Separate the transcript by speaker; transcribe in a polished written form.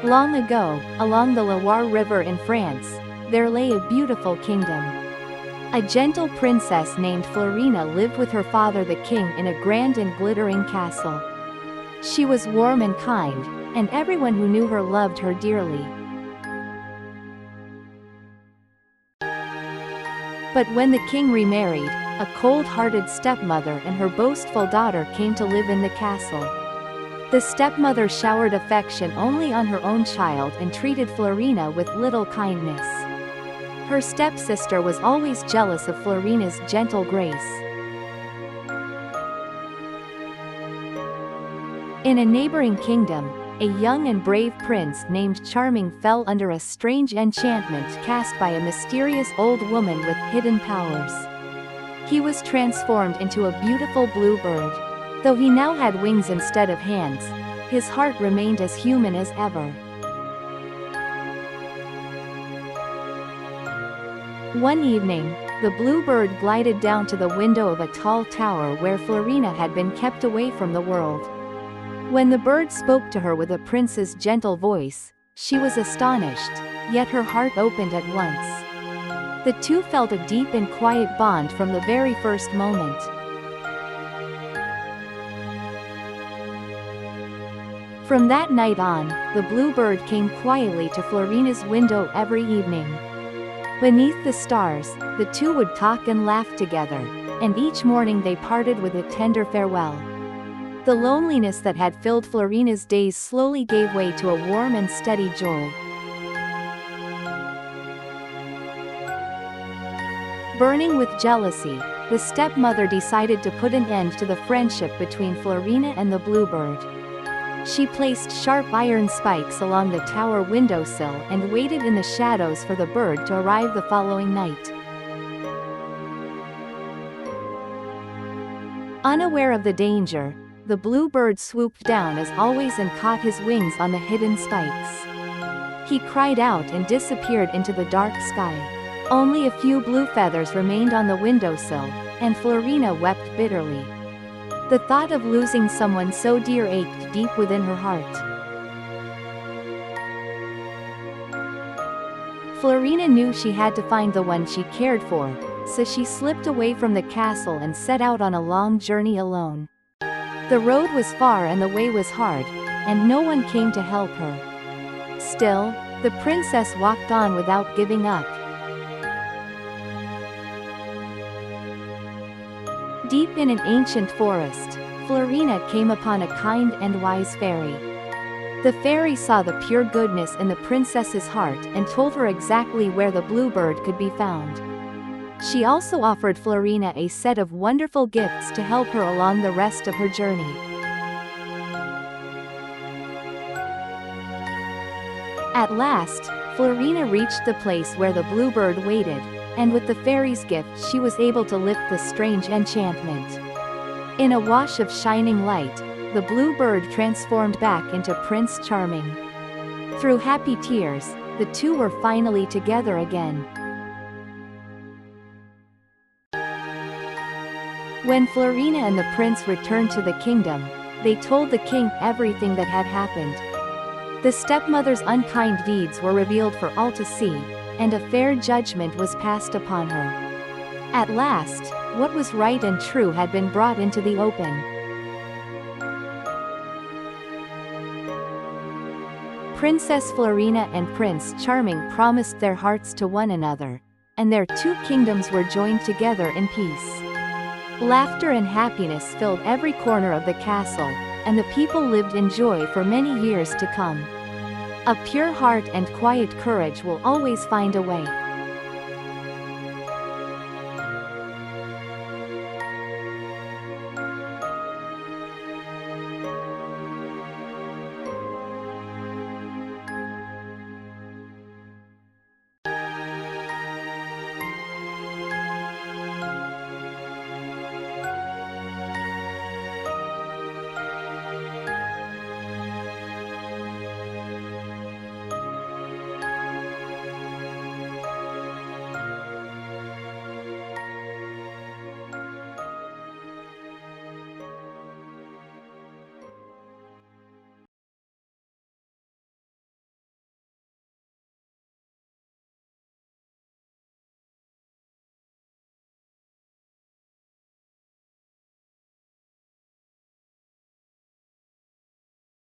Speaker 1: Long ago, along the Loire River in France, there lay a beautiful kingdom. A gentle princess named Florina lived with her father the king in a grand and glittering castle. She was warm and kind, and everyone who knew her loved her dearly. But when the king remarried, a cold-hearted stepmother and her boastful daughter came to live in the castle. The stepmother showered affection only on her own child and treated Florina with little kindness. Her stepsister was always jealous of Florina's gentle grace. In a neighboring kingdom, a young and brave prince named Charming fell under a strange enchantment cast by a mysterious old woman with hidden powers. He was transformed into a beautiful blue bird. Though he now had wings instead of hands, his heart remained as human as ever. One evening, the blue bird glided down to the window of a tall tower where Florina had been kept away from the world. When the bird spoke to her with a prince's gentle voice, she was astonished, yet her heart opened at once. The two felt a deep and quiet bond from the very first moment. From that night on, the bluebird came quietly to Florina's window every evening. Beneath the stars, the two would talk and laugh together, and each morning they parted with a tender farewell. The loneliness that had filled Florina's days slowly gave way to a warm and steady joy. Burning with jealousy, the stepmother decided to put an end to the friendship between Florina and the bluebird. She placed sharp iron spikes along the tower windowsill and waited in the shadows for the bird to arrive the following night. Unaware of the danger, the bluebird swooped down as always and caught his wings on the hidden spikes. He cried out and disappeared into the dark sky. Only a few blue feathers remained on the windowsill, and Florina wept bitterly. The thought of losing someone so dear ached deep within her heart. Florina knew she had to find the one she cared for, so she slipped away from the castle and set out on a long journey alone. The road was far and the way was hard, and no one came to help her. Still, the princess walked on without giving up. Deep in an ancient forest, Florina came upon a kind and wise fairy. The fairy saw the pure goodness in the princess's heart and told her exactly where the bluebird could be found. She also offered Florina a set of wonderful gifts to help her along the rest of her journey. At last, Florina reached the place where the bluebird waited, and with the fairy's gift she was able to lift the strange enchantment. In a wash of shining light, the bluebird transformed back into Prince Charming. Through happy tears, the two were finally together again. When Florina and the prince returned to the kingdom, they told the king everything that had happened. The stepmother's unkind deeds were revealed for all to see, and a fair judgment was passed upon her. At last, what was right and true had been brought into the open. Princess Florina and Prince Charming promised their hearts to one another, and their two kingdoms were joined together in peace. Laughter and happiness filled every corner of the castle, and the people lived in joy for many years to come. A pure heart and quiet courage will always find a way.